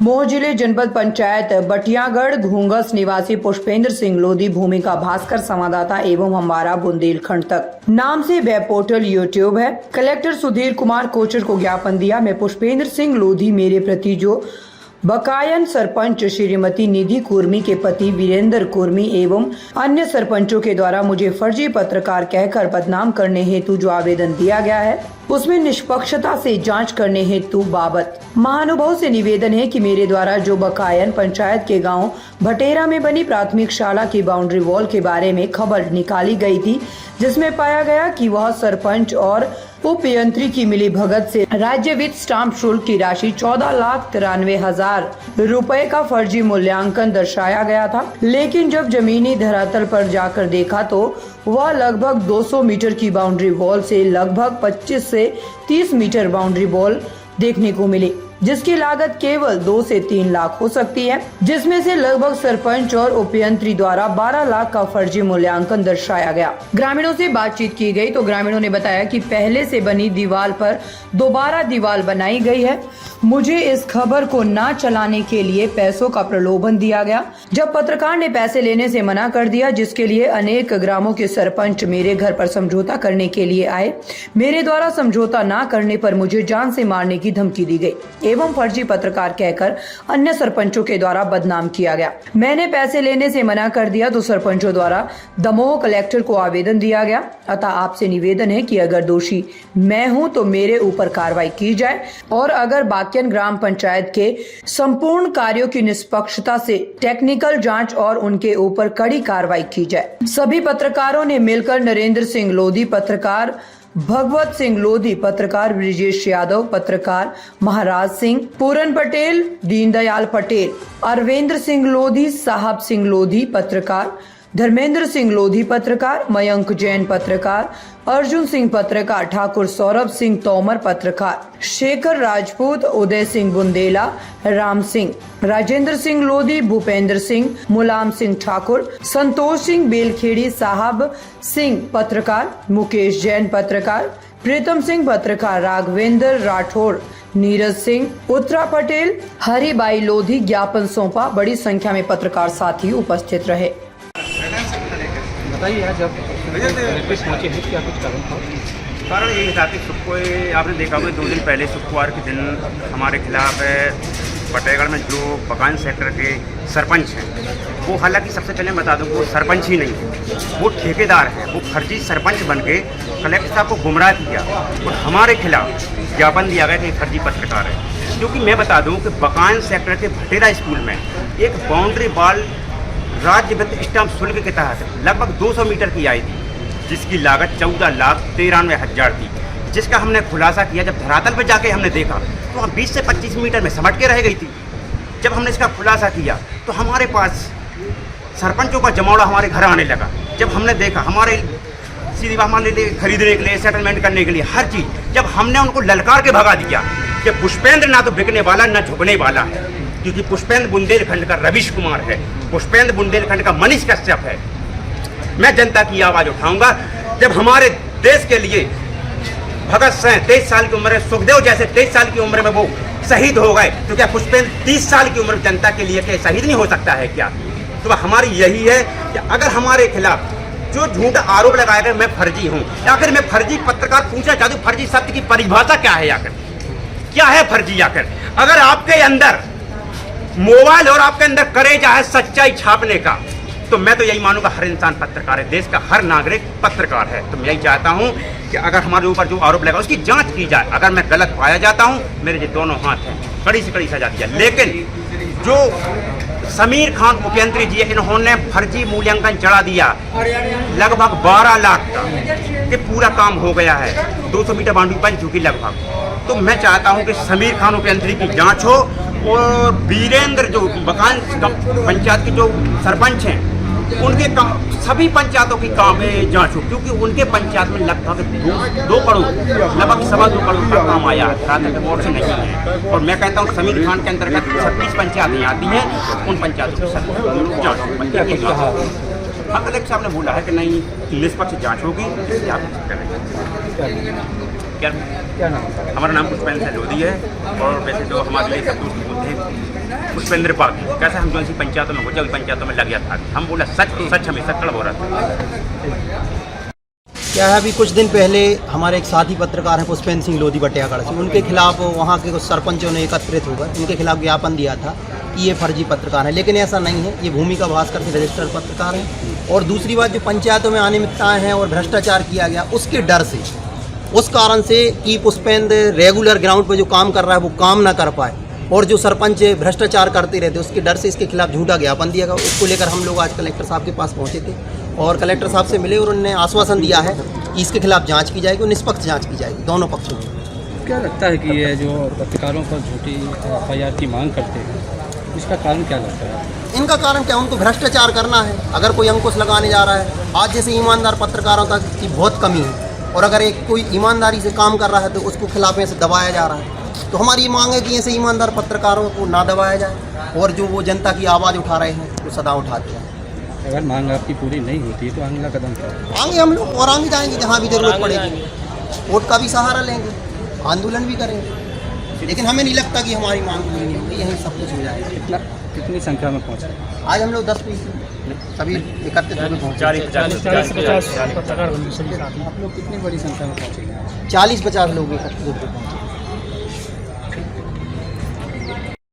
मोह जिले जनपद पंचायत बटियागढ़ घूंगस निवासी पुष्पेंद्र सिंह लोधी भूमिका भास्कर संवाददाता एवं हमारा बुंदेलखंड तक नाम से वेब पोर्टल यूट्यूब है। कलेक्टर सुधीर कुमार कोचर को ज्ञापन दिया। मैं पुष्पेंद्र सिंह लोधी मेरे प्रति जो बकायन सरपंच श्रीमती निधि कुर्मी के पति वीरेंद्र कुर्मी एवं अन्य सरपंचों के द्वारा मुझे फर्जी पत्रकार कहकर बदनाम करने हेतु जो आवेदन दिया गया है उसमें निष्पक्षता से जांच करने हेतु बाबत महानुभाव से निवेदन है कि मेरे द्वारा जो बकायन पंचायत के गांव भटेरा में बनी प्राथमिक शाला की बाउंड्री वॉल के बारे में खबर निकाली गई थी, जिसमें पाया गया कि वह सरपंच और उपयंत्री की मिली भगत से राज्य वित्त स्टाम्प शुल्क की राशि 14,93,000 रुपए का फर्जी मूल्यांकन दर्शाया गया था। लेकिन जब जमीनी धरातल पर जाकर देखा तो वह लगभग 200 मीटर की बाउंड्री वॉल से लगभग 25 से 30 मीटर बाउंड्री वॉल देखने को मिली, जिसकी लागत केवल 2 से 3 लाख हो सकती है, जिसमें से लगभग सरपंच और उपयंत्री द्वारा 12 लाख का फर्जी मूल्यांकन दर्शाया गया। ग्रामीणों से बातचीत की गई तो ग्रामीणों ने बताया कि पहले से बनी दीवार पर दोबारा दीवार बनाई गई है। मुझे इस खबर को न चलाने के लिए पैसों का प्रलोभन दिया गया। जब पत्रकार ने पैसे लेने से मना कर दिया, जिसके लिए अनेक ग्रामों के सरपंच मेरे घर पर समझौता करने के लिए आए। मेरे द्वारा समझौता न करने पर मुझे जान से मारने की धमकी दी गई एवं फर्जी पत्रकार कहकर अन्य सरपंचों के द्वारा बदनाम किया गया। मैंने पैसे लेने से मना कर दिया तो सरपंचों द्वारा दमोह कलेक्टर को आवेदन दिया गया। अतः आपसे निवेदन है कि अगर दोषी मैं हूं तो मेरे ऊपर कार्रवाई की जाए और अगर बाकियन ग्राम पंचायत के संपूर्ण कार्यों की निष्पक्षता से टेक्निकल जांच और उनके ऊपर कड़ी कार्रवाई की जाए। सभी पत्रकारों ने मिलकर नरेंद्र सिंह लोधी पत्रकार, भगवत सिंह लोधी पत्रकार, ब्रिजेश यादव पत्रकार, महाराज सिंह, पूरन पटेल, दीनदयाल पटेल, अरविंद्र सिंह लोधी, साहब सिंह लोधी पत्रकार, धर्मेंद्र सिंह लोधी पत्रकार, मयंक जैन पत्रकार, अर्जुन सिंह पत्रकार, ठाकुर सौरभ सिंह तोमर पत्रकार, शेखर राजपूत, उदय सिंह बुंदेला, राम सिंह, राजेंद्र सिंह लोधी, भूपेंद्र सिंह, मुलायम सिंह ठाकुर, संतोष सिंह बेलखेड़ी, साहब सिंह पत्रकार, मुकेश जैन पत्रकार, प्रीतम सिंह पत्रकार, राघवेंद्र राठौर, नीरज सिंह, उत्तरा पटेल, हरिबाई लोधी ज्ञापन सौंपा। बड़ी संख्या में पत्रकार साथी उपस्थित रहे। बताइए यार, जब पहुंचे हैं क्या कुछ कारण यही था कि आपने देखा होगा 2 दिन पहले शुक्रवार के दिन हमारे खिलाफ फतेहगढ़ में जो बकान सेक्टर के सरपंच हैं, वो हालांकि सबसे पहले बता दूं वो सरपंच ही नहीं है, वो ठेकेदार है। वो फर्जी सरपंच बन के कलेक्टर साहब को गुमराह किया और हमारे खिलाफ ज्ञापन दिया गया कि फर्जी पत्रकार है। क्योंकि मैं बता दूं कि बकान सेक्टर के भटेरा स्कूल में एक बाउंड्री वॉल राज्य वित्त स्टाम्प शुल्क के तहत लगभग 200 मीटर की आई थी, जिसकी लागत 14,93,000 थी, जिसका हमने खुलासा किया। जब धरातल पर जाके हमने देखा तो वहाँ 20 से 25 मीटर में समट के रह गई थी। जब हमने इसका खुलासा किया तो हमारे पास सरपंचों का जमावड़ा हमारे घर आने लगा। जब हमने देखा हमारे सीधी हमारे लिए खरीदने के लिए, सेटलमेंट करने के लिए हर चीज़, जब हमने उनको ललकार के भगा दिया कि पुष्पेंद्र ना तो बिकने वाला ना झुकने वाला है, क्योंकि पुष्पेंद्र बुंदेलखंड का रविश कुमार है, पुष्पेंद्र बुंदेलखंड का मनीष कश्यप है। मैं जनता की आवाज़ उठाऊंगा। जब हमारे देश के लिए भगत सिंह 23 साल की उम्र में, सुखदेव जैसे 23 साल की उम्र में वो शहीद हो गए, तो क्या पुष्पेंद्र 30 साल की उम्र में जनता के लिए क्या शहीद नहीं हो सकता है क्या? तो हमारी यही है कि अगर हमारे खिलाफ जो झूठा आरोप लगाया गया मैं फर्जी हूँ, आखिर मैं फर्जी पत्रकार पूछना चाहती हूँ, फर्जी शब्द की परिभाषा क्या है? आखिर क्या है फर्जी? आखिर अगर आपके अंदर मोबाइल और आपके अंदर करेजा है सच्चाई छापने का, तो मैं तो यही मानूंगा हर इंसान पत्रकार है, देश का हर नागरिक पत्रकार है। तो मैं यही चाहता हूं कि अगर हमारे ऊपर जो आरोप लगा उसकी जांच की जाए। अगर मैं गलत पाया जाता हूं, मेरे जो दोनों हाथ हैं, कड़ी से कड़ी सजा दी जाए। लेकिन जो समीर खान उपयंत्री जी, इन्होंने फर्जी मूल्यांकन चढ़ा दिया लगभग 12 लाख का, कि पूरा काम हो गया है, 200 मीटर बाउंड्री बन चुकी लगभग। तो मैं चाहता हूँ कि समीर खान उपयंत्री की जाँच हो और वीरेंद्र जो बकान पंचायत के जो सरपंच हैं उनके सभी पंचायतों की काम में जांच हो, क्योंकि उनके पंचायत में लगभग 2 करोड़, लगभग 2.25 करोड़ का काम आया है, धरातल बोर्ड से नहीं है। और मैं कहता हूँ समीर खान के अंतर्गत 36 पंचायतें आती हैं, उन पंचायतों की जाँच हो। कलेक्टर साहब ने बोला है कि नहीं निष्पक्ष जाँच होगी, आप करेंगे। क्या क्या नाम है? हमारा नाम पुष्पेंद्र लोधी है और वैसे जो हमारे लिए सब दोस्त बोलते हैं पुष्पेंद्र पाल। कैसे हम जो ऐसी पंचायतों में हो जाए पंचायतों में लग गया था, हम बोला सच सच हमेशा कड़व हो रहा था। क्या है, अभी कुछ दिन पहले हमारे एक साथी पत्रकार हैं पुष्पेंद्र सिंह लोधी बटियागढ़ से, उनके खिलाफ वहाँ के कुछ सरपंचों ने एकत्रित होकर इनके खिलाफ ज्ञापन दिया था कि ये फर्जी पत्रकार है, लेकिन ऐसा नहीं है। ये भूमिका भास्कर से रजिस्टर्ड पत्रकार हैं। और दूसरी बात, जो पंचायतों में अनियमितताएं हैं और भ्रष्टाचार किया गया, उसके डर से, उस कारण से कि पुष्पेंद्र रेगुलर ग्राउंड पर जो काम कर रहा है वो काम ना कर पाए और जो सरपंच भ्रष्टाचार करते रहते, उसके डर से इसके खिलाफ झूठा ज्ञापन दिया गया। उसको लेकर हम लोग आज कलेक्टर साहब के पास पहुँचे थे और कलेक्टर साहब से मिले और उन्होंने आश्वासन दिया है कि इसके खिलाफ जांच की जाएगी और निष्पक्ष जांच की जाएगी दोनों पक्षों में। क्या लगता है कि ये जो पत्रकारों पर झूठी FIR की मांग करते हैं, इसका कारण क्या लगता है? इनका कारण क्या, उनको भ्रष्टाचार करना है। अगर कोई अंकुश लगाने जा रहा है, आज जैसे ईमानदार पत्रकारों तक की बहुत कमी है और अगर एक कोई ईमानदारी से काम कर रहा है तो उसको खिलाफ ऐसे दबाया जा रहा है। तो हमारी मांग है कि ऐसे ईमानदार पत्रकारों को ना दबाया जाए और जो वो जनता की आवाज़ उठा रहे हैं वो सदा उठाते हैं। अगर मांग आपकी पूरी नहीं होती तो अगला कदम क्या है? आगे हम लोग और आगे जाएंगे जहाँ भी जरूरत पड़ेगी, कोर्ट का भी सहारा लेंगे, आंदोलन भी करेंगे, लेकिन हमें नहीं लगता कि हमारी मांग पूरी नहीं होगी, यही सब कुछ हो जाएगा। कितनी संख्या में पहुँचे? आज हम लोग 10 सभी एकत्रित होकर पहुँचे। 40-50 पत्रकार आप लोग कितनी बड़ी संख्या में पहुँचेंगे? 40-50 लोग एकत्रित होकर पहुँचे।